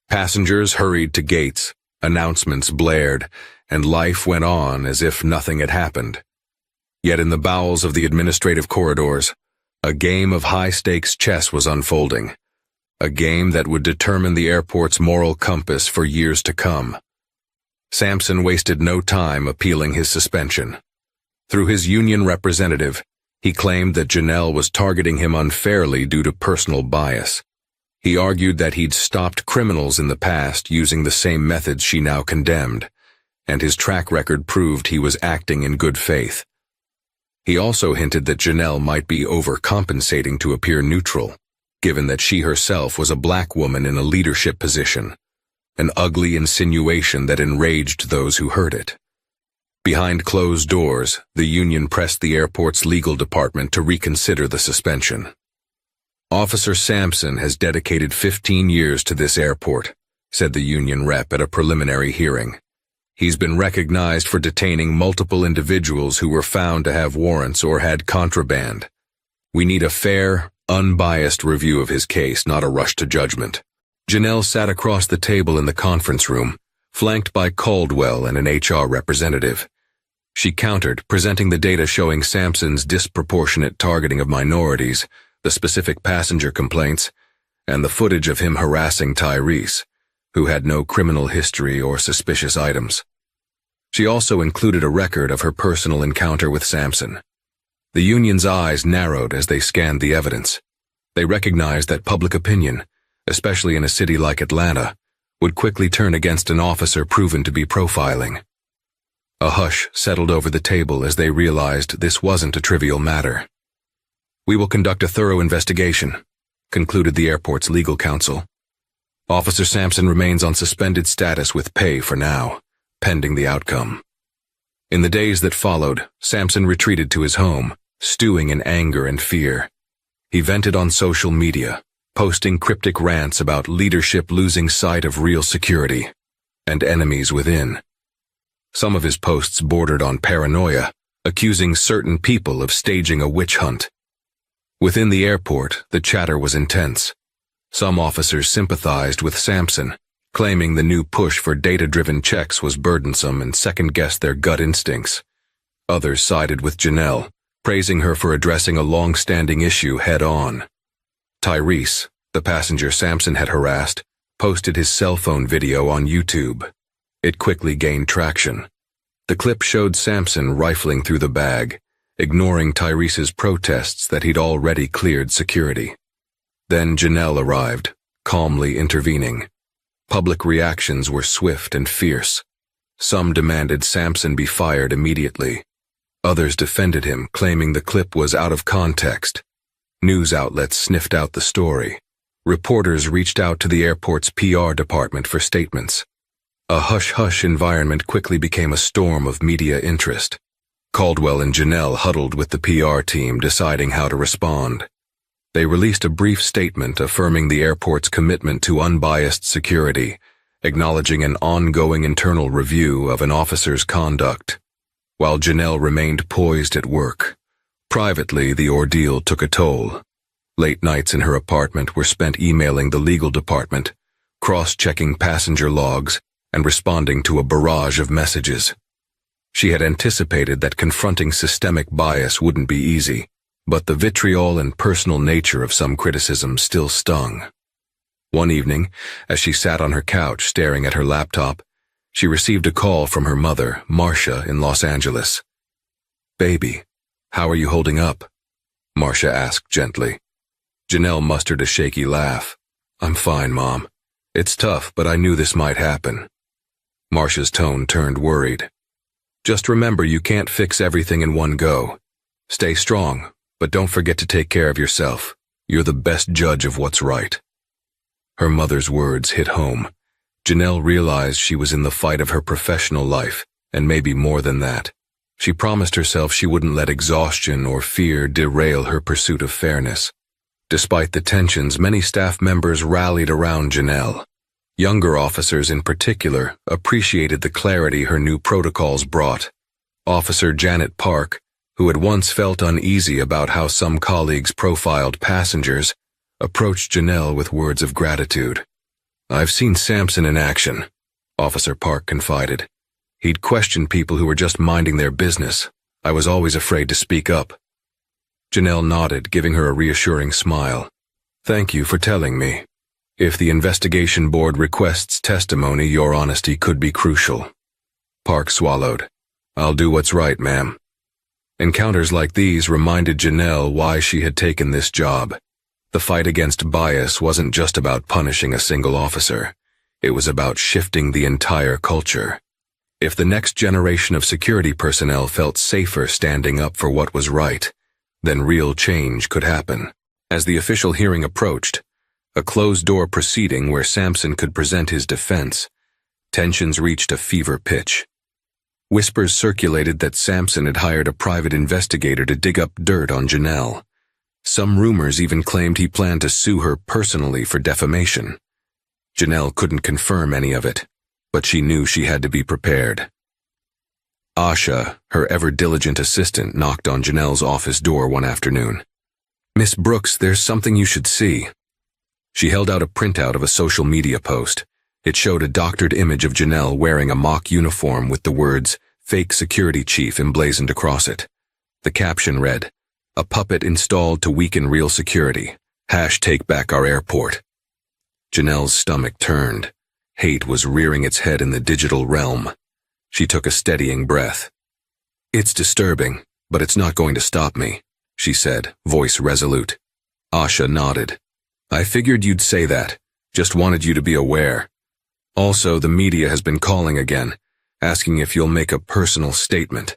Passengers hurried to gates, announcements blared, and life went on as if nothing had happened. Yet in the bowels of the administrative corridors, a game of high-stakes chess was unfolding, a game that would determine the airport's moral compass for years to come. Sampson wasted no time appealing his suspension. Through his union representative, he claimed that Janelle was targeting him unfairly due to personal bias. He argued that he'd stopped criminals in the past using the same methods she now condemned, and his track record proved he was acting in good faith. He also hinted that Janelle might be overcompensating to appear neutral, given that she herself was a black woman in a leadership position, an ugly insinuation that enraged those who heard it. Behind closed doors, the union pressed the airport's legal department to reconsider the suspension. "Officer Sampson has dedicated 15 years to this airport," said the union rep at a preliminary hearing. "He's been recognized for detaining multiple individuals who were found to have warrants or had contraband. We need a fair, unbiased review of his case, not a rush to judgment." Janelle sat across the table in the conference room, flanked by Caldwell and an HR representative. She countered, presenting the data showing Sampson's disproportionate targeting of minorities, the specific passenger complaints, and the footage of him harassing Tyrese, who had no criminal history or suspicious items. She also included a record of her personal encounter with Sampson. The union's eyes narrowed as they scanned the evidence. They recognized that public opinion, especially in a city like Atlanta, would quickly turn against an officer proven to be profiling. A hush settled over the table as they realized this wasn't a trivial matter. "We will conduct a thorough investigation," concluded the airport's legal counsel. "Officer Sampson remains on suspended status with pay for now, pending the outcome." In the days that followed, Sampson retreated to his home, stewing in anger and fear. He vented on social media, posting cryptic rants about leadership losing sight of real security and enemies within. Some of his posts bordered on paranoia, accusing certain people of staging a witch hunt. Within the airport, the chatter was intense. Some officers sympathized with Sampson, claiming the new push for data-driven checks was burdensome and second-guessed their gut instincts. Others sided with Janelle, praising her for addressing a long-standing issue head-on. Tyrese, the passenger Sampson had harassed, posted his cell phone video on YouTube. It quickly gained traction. The clip showed Sampson rifling through the bag, ignoring Tyrese's protests that he'd already cleared security. Then Janelle arrived, calmly intervening. Public reactions were swift and fierce. Some demanded Sampson be fired immediately. Others defended him, claiming the clip was out of context. News outlets sniffed out the story. Reporters reached out to the airport's PR department for statements. A hush-hush environment quickly became a storm of media interest. Caldwell and Janelle huddled with the PR team, deciding how to respond. They released a brief statement affirming the airport's commitment to unbiased security, acknowledging an ongoing internal review of an officer's conduct. While Janelle remained poised at work, privately the ordeal took a toll. Late nights in her apartment were spent emailing the legal department, cross-checking passenger logs, and responding to a barrage of messages. She had anticipated that confronting systemic bias wouldn't be easy, but the vitriol and personal nature of some criticism still stung. One evening, as she sat on her couch staring at her laptop, she received a call from her mother, Marcia, in Los Angeles. "Baby, how are you holding up?" Marcia asked gently. Janelle mustered a shaky laugh. "I'm fine, Mom. It's tough, but I knew this might happen." Marcia's tone turned worried. "Just remember you can't fix everything in one go. Stay strong, but don't forget to take care of yourself. You're the best judge of what's right." Her mother's words hit home. Janelle realized she was in the fight of her professional life, and maybe more than that. She promised herself she wouldn't let exhaustion or fear derail her pursuit of fairness. Despite the tensions, many staff members rallied around Janelle. Younger officers in particular appreciated the clarity her new protocols brought. Officer Janet Park, who had once felt uneasy about how some colleagues profiled passengers, approached Janelle with words of gratitude. "I've seen Sampson in action," Officer Park confided. "He'd question people who were just minding their business. I was always afraid to speak up." Janelle nodded, giving her a reassuring smile. "Thank you for telling me. If the investigation board requests testimony, your honesty could be crucial." Park swallowed. "I'll do what's right, ma'am." Encounters like these reminded Janelle why she had taken this job. The fight against bias wasn't just about punishing a single officer. It was about shifting the entire culture. If the next generation of security personnel felt safer standing up for what was right, then real change could happen. As the official hearing approached, a closed-door proceeding where Sampson could present his defense, tensions reached a fever pitch. Whispers circulated that Sampson had hired a private investigator to dig up dirt on Janelle. Some rumors even claimed he planned to sue her personally for defamation. Janelle couldn't confirm any of it, but she knew she had to be prepared. Asha, her ever-diligent assistant, knocked on Janelle's office door one afternoon. "Miss Brooks, there's something you should see." She held out a printout of a social media post. It showed a doctored image of Janelle wearing a mock uniform with the words, "Fake Security Chief" emblazoned across it. The caption read, "A puppet installed to weaken real security. #take back our airport." Janelle's stomach turned. Hate was rearing its head in the digital realm. She took a steadying breath. "It's disturbing, but it's not going to stop me," she said, voice resolute. Asha nodded. "I figured you'd say that. Just wanted you to be aware. Also, the media has been calling again, asking if you'll make a personal statement."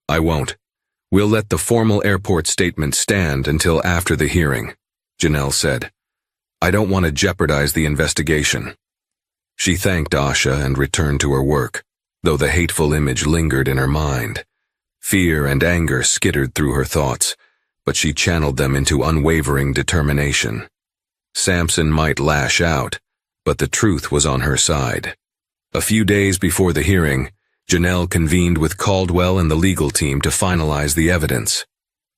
"I won't. We'll let the formal airport statement stand until after the hearing," Janelle said. "I don't want to jeopardize the investigation." She thanked Asha and returned to her work, though the hateful image lingered in her mind. Fear and anger skittered through her thoughts, but she channeled them into unwavering determination. Sampson might lash out, but the truth was on her side. A few days before the hearing, Janelle convened with Caldwell and the legal team to finalize the evidence.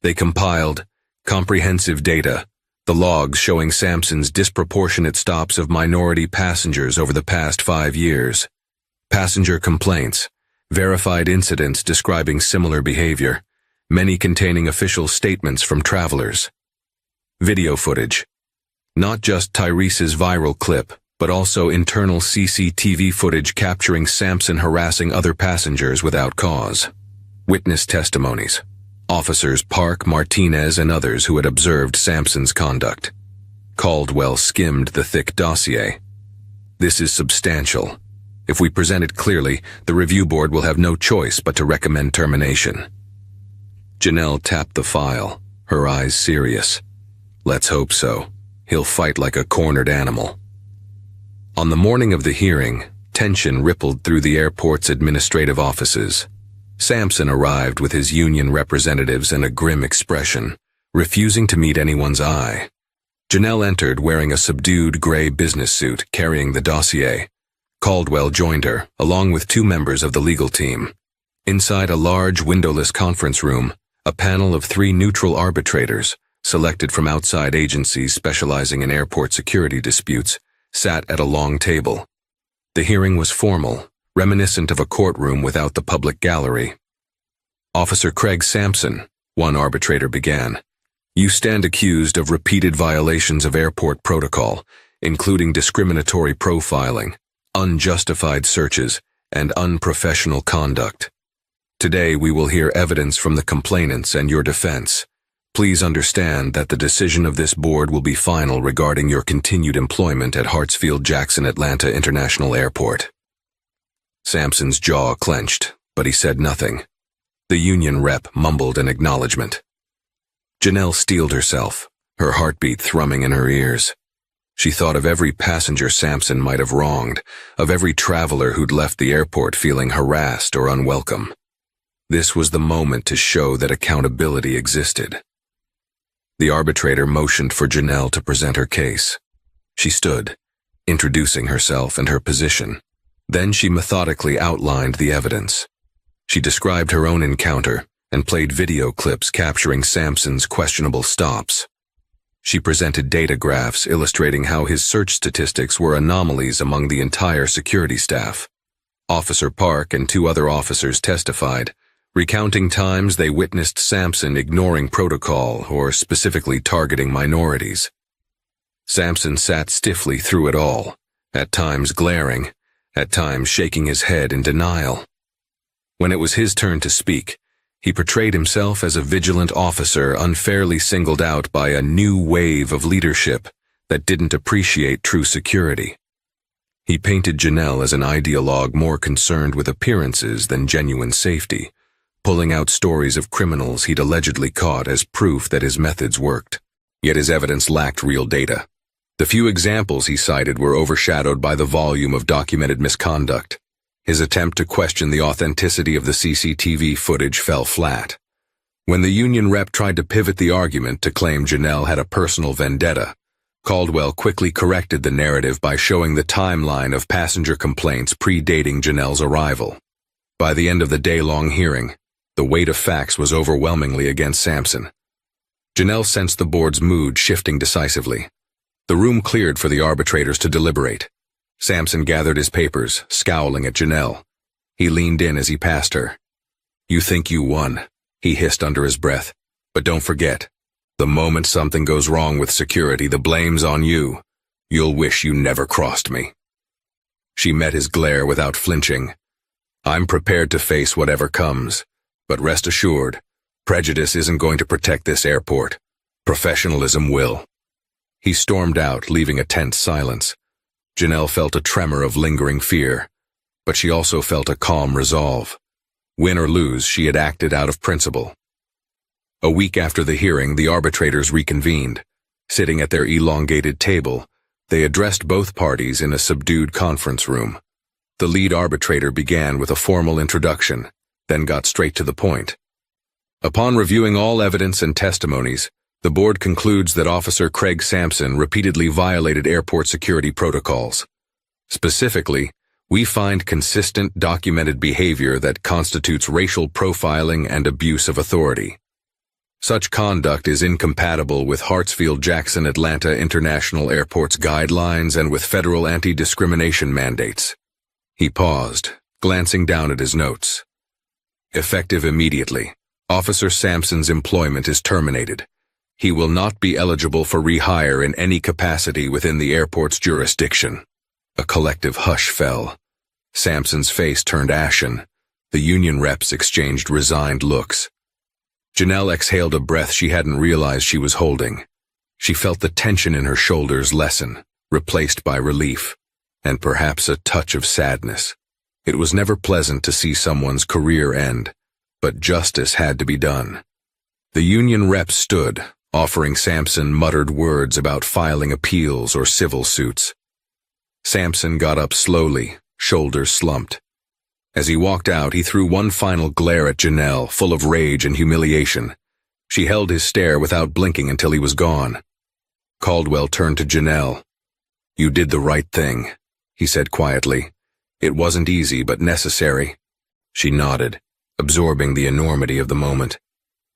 They compiled comprehensive data, the logs showing Sampson's disproportionate stops of minority passengers over the past 5 years, passenger complaints, verified incidents describing similar behavior, many containing official statements from travelers. Video footage. Not just Tyrese's viral clip, but also internal CCTV footage capturing Sampson harassing other passengers without cause. Witness testimonies. Officers Park, Martinez, and others who had observed Sampson's conduct. Caldwell skimmed the thick dossier. "This is substantial. If we present it clearly, the review board will have no choice but to recommend termination." Janelle tapped the file, her eyes serious. "Let's hope so. He'll fight like a cornered animal." On the morning of the hearing, tension rippled through the airport's administrative offices. Sampson arrived with his union representatives and a grim expression, refusing to meet anyone's eye. Janelle entered wearing a subdued gray business suit, carrying the dossier. Caldwell joined her, along with 2 members of the legal team. Inside a large windowless conference room, a panel of 3 neutral arbitrators, selected from outside agencies specializing in airport security disputes, sat at a long table. The hearing was formal, reminiscent of a courtroom without the public gallery. "Officer Craig Sampson," one arbitrator began, "you stand accused of repeated violations of airport protocol, including discriminatory profiling, unjustified searches, and unprofessional conduct. Today we will hear evidence from the complainants and your defense. Please understand that the decision of this board will be final regarding your continued employment at Hartsfield-Jackson Atlanta International Airport." Sampson's jaw clenched, but he said nothing. The union rep mumbled an acknowledgement. Janelle steeled herself, her heartbeat thrumming in her ears. She thought of every passenger Sampson might have wronged, of every traveler who'd left the airport feeling harassed or unwelcome. This was the moment to show that accountability existed. The arbitrator motioned for Janelle to present her case. She stood, introducing herself and her position. Then she methodically outlined the evidence. She described her own encounter and played video clips capturing Sampson's questionable stops. She presented data graphs illustrating how his search statistics were anomalies among the entire security staff. Officer Park and 2 other officers testified, recounting times they witnessed Sampson ignoring protocol or specifically targeting minorities. Sampson sat stiffly through it all, at times glaring, at times shaking his head in denial. When it was his turn to speak, He portrayed himself as a vigilant officer unfairly singled out by a new wave of leadership that didn't appreciate true security. He painted Janelle as an ideologue more concerned with appearances than genuine safety, pulling out stories of criminals he'd allegedly caught as proof that his methods worked. Yet his evidence lacked real data. The few examples he cited were overshadowed by the volume of documented misconduct. His attempt to question the authenticity of the CCTV footage fell flat. When the union rep tried to pivot the argument to claim Janelle had a personal vendetta, Caldwell quickly corrected the narrative by showing the timeline of passenger complaints predating Janelle's arrival. By the end of the day-long hearing, the weight of facts was overwhelmingly against Sampson. Janelle sensed the board's mood shifting decisively. The room cleared for the arbitrators to deliberate. Sampson gathered his papers, scowling at Janelle. He leaned in as he passed her. "You think you won," he hissed under his breath. "But don't forget, the moment something goes wrong with security, the blame's on you. You'll wish you never crossed me." She met his glare without flinching. "I'm prepared to face whatever comes, but rest assured, prejudice isn't going to protect this airport. Professionalism will." He stormed out, leaving a tense silence. Janelle felt a tremor of lingering fear, but she also felt a calm resolve. Win or lose, she had acted out of principle. A week after the hearing, the arbitrators reconvened. Sitting at their elongated table, they addressed both parties in a subdued conference room. The lead arbitrator began with a formal introduction, then got straight to the point. Upon reviewing all evidence and testimonies, the board concludes that Officer Craig Sampson repeatedly violated airport security protocols. Specifically, we find consistent documented behavior that constitutes racial profiling and abuse of authority. Such conduct is incompatible with Hartsfield-Jackson Atlanta International Airport's guidelines and with federal anti-discrimination mandates. He paused, glancing down at his notes. Effective immediately, Officer Sampson's employment is terminated. He will not be eligible for rehire in any capacity within the airport's jurisdiction. A collective hush fell. Sampson's face turned ashen. The union reps exchanged resigned looks. Janelle exhaled a breath she hadn't realized she was holding. She felt the tension in her shoulders lessen, replaced by relief, and perhaps a touch of sadness. It was never pleasant to see someone's career end, but justice had to be done. The union rep stood, offering Sampson muttered words about filing appeals or civil suits. Sampson got up slowly, shoulders slumped. As he walked out, he threw one final glare at Janelle, full of rage and humiliation. She held his stare without blinking until he was gone. Caldwell turned to Janelle. "You did the right thing," he said quietly. "It wasn't easy, but necessary." She nodded, absorbing the enormity of the moment.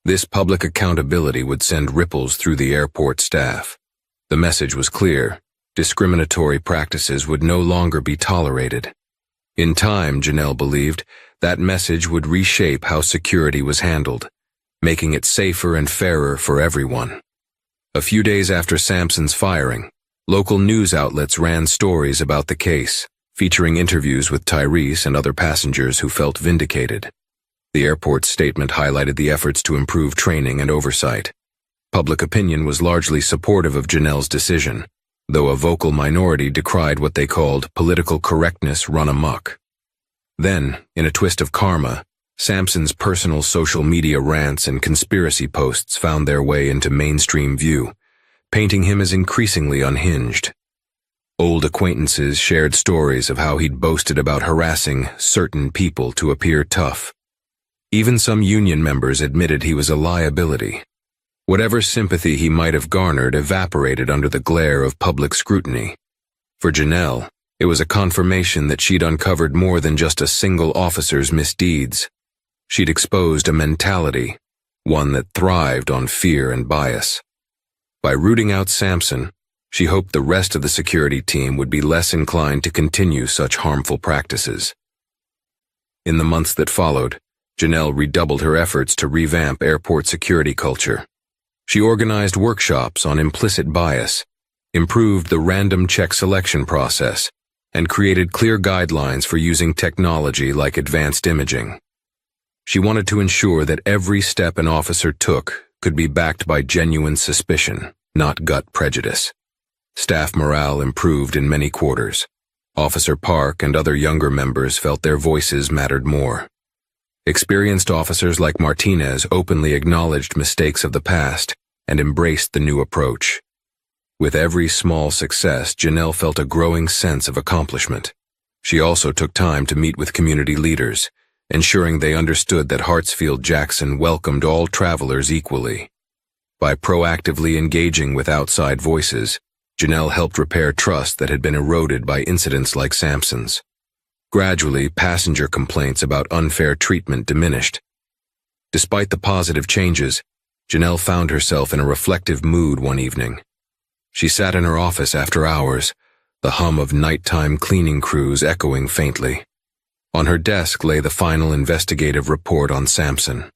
This public accountability would send ripples through the airport staff. The message was clear. Discriminatory practices would no longer be tolerated. In time, Janelle believed, that message would reshape how security was handled, making it safer and fairer for everyone. A few days after Sampson's firing, local news outlets ran stories about the case, featuring interviews with Tyrese and other passengers who felt vindicated. The airport's statement highlighted the efforts to improve training and oversight. Public opinion was largely supportive of Janelle's decision, though a vocal minority decried what they called political correctness run amok. Then, in a twist of karma, Sampson's personal social media rants and conspiracy posts found their way into mainstream view, painting him as increasingly unhinged. Old acquaintances shared stories of how he'd boasted about harassing certain people to appear tough. Even some union members admitted he was a liability. Whatever sympathy he might have garnered evaporated under the glare of public scrutiny. For Janelle, it was a confirmation that she'd uncovered more than just a single officer's misdeeds. She'd exposed a mentality, one that thrived on fear and bias. By rooting out Sampson, she hoped the rest of the security team would be less inclined to continue such harmful practices. In the months that followed, Janelle redoubled her efforts to revamp airport security culture. She organized workshops on implicit bias, improved the random check selection process, and created clear guidelines for using technology like advanced imaging. She wanted to ensure that every step an officer took could be backed by genuine suspicion, not gut prejudice. Staff morale improved in many quarters. Officer Park and other younger members felt their voices mattered more. Experienced officers like Martinez openly acknowledged mistakes of the past and embraced the new approach. With every small success, Janelle felt a growing sense of accomplishment. She also took time to meet with community leaders, ensuring they understood that Hartsfield-Jackson welcomed all travelers equally. By proactively engaging with outside voices, Janelle helped repair trust that had been eroded by incidents like Sampson's. Gradually, passenger complaints about unfair treatment diminished. Despite the positive changes, Janelle found herself in a reflective mood one evening. She sat in her office after hours, the hum of nighttime cleaning crews echoing faintly. On her desk lay the final investigative report on Sampson.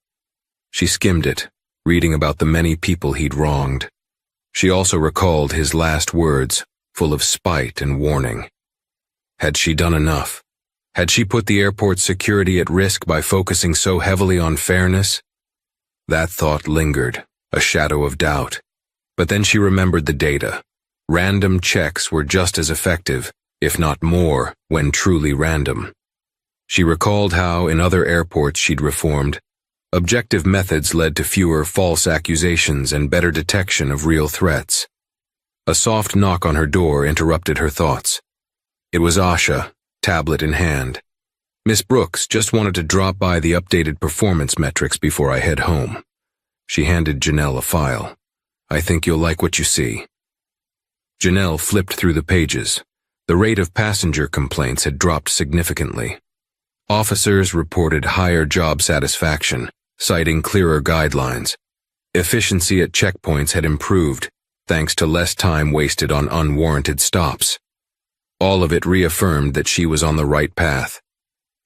She skimmed it, reading about the many people he'd wronged. She also recalled his last words, full of spite and warning. Had she done enough? Had she put the airport's security at risk by focusing so heavily on fairness? That thought lingered, a shadow of doubt. But then she remembered the data. Random checks were just as effective, if not more, when truly random. She recalled how, in other airports she'd reformed, objective methods led to fewer false accusations and better detection of real threats. A soft knock on her door interrupted her thoughts. It was Asha, tablet in hand. "Miss Brooks, just wanted to drop by the updated performance metrics before I head home." She handed Janelle a file. "I think you'll like what you see." Janelle flipped through the pages. The rate of passenger complaints had dropped significantly. Officers reported higher job satisfaction, citing clearer guidelines. Efficiency at checkpoints had improved, thanks to less time wasted on unwarranted stops. All of it reaffirmed that she was on the right path.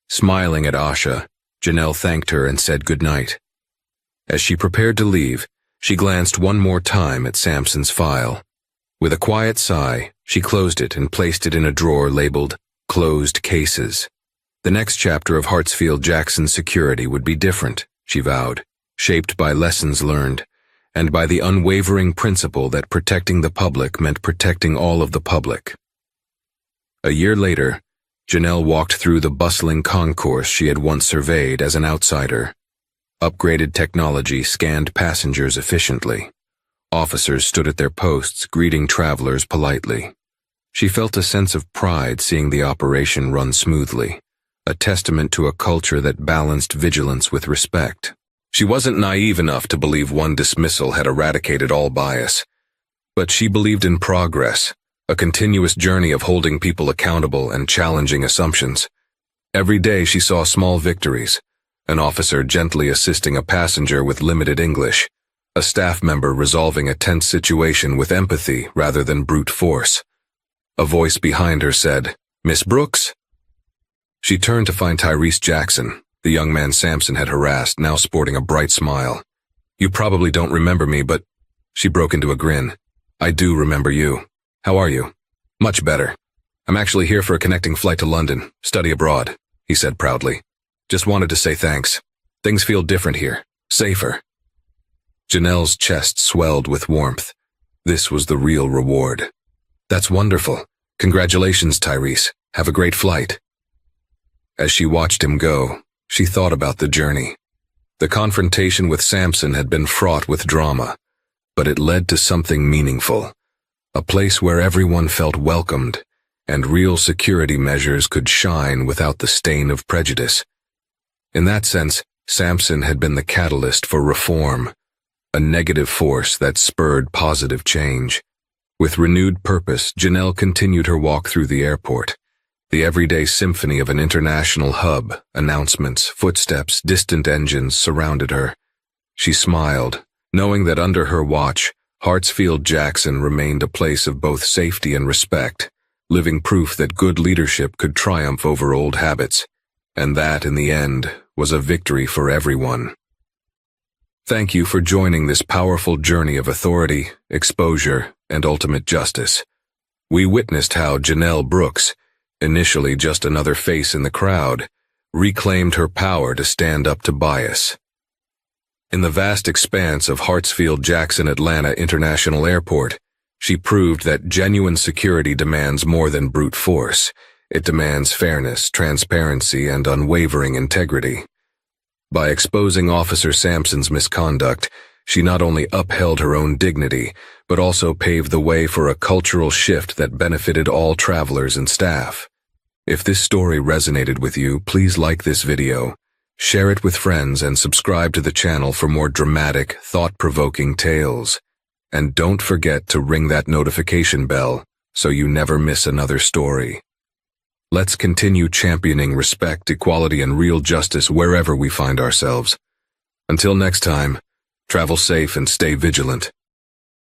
Smiling at Asha, Janelle thanked her and said goodnight. As she prepared to leave, she glanced one more time at Sampson's file. With a quiet sigh, she closed it and placed it in a drawer labeled "Closed Cases." The next chapter of Hartsfield-Jackson's security would be different, she vowed, shaped by lessons learned, and by the unwavering principle that protecting the public meant protecting all of the public. A year later, Janelle walked through the bustling concourse she had once surveyed as an outsider. Upgraded technology scanned passengers efficiently. Officers stood at their posts, greeting travelers politely. She felt a sense of pride seeing the operation run smoothly, a testament to a culture that balanced vigilance with respect. She wasn't naive enough to believe one dismissal had eradicated all bias, but she believed in progress, a continuous journey of holding people accountable and challenging assumptions. Every day she saw small victories, an officer gently assisting a passenger with limited English, a staff member resolving a tense situation with empathy rather than brute force. A voice behind her said, "Miss Brooks?" She turned to find Tyrese Jackson, the young man Sampson had harassed, now sporting a bright smile. "You probably don't remember me, but—" She broke into a grin. "I do remember you. How are you?" "Much better. I'm actually here for a connecting flight to London, study abroad," he said proudly. "Just wanted to say thanks. Things feel different here, safer." Janelle's chest swelled with warmth. This was the real reward. "That's wonderful. Congratulations, Tyrese. Have a great flight." As she watched him go, she thought about the journey. The confrontation with Sampson had been fraught with drama, but it led to something meaningful, a place where everyone felt welcomed, and real security measures could shine without the stain of prejudice. In that sense, Sampson had been the catalyst for reform, a negative force that spurred positive change. With renewed purpose, Janelle continued her walk through the airport. The everyday symphony of an international hub, announcements, footsteps, distant engines surrounded her. She smiled, knowing that under her watch, Hartsfield-Jackson remained a place of both safety and respect, living proof that good leadership could triumph over old habits, and that, in the end, was a victory for everyone. Thank you for joining this powerful journey of authority, exposure, and ultimate justice. We witnessed how Janelle Brooks, initially just another face in the crowd, reclaimed her power to stand up to bias. In the vast expanse of Hartsfield-Jackson Atlanta International Airport, she proved that genuine security demands more than brute force. It demands fairness, transparency, and unwavering integrity. By exposing Officer Sampson's misconduct, she not only upheld her own dignity, but also paved the way for a cultural shift that benefited all travelers and staff. If this story resonated with you, please like this video, share it with friends, and subscribe to the channel for more dramatic, thought-provoking tales. And don't forget to ring that notification bell so you never miss another story. Let's continue championing respect, equality, and real justice wherever we find ourselves. Until next time, travel safe and stay vigilant.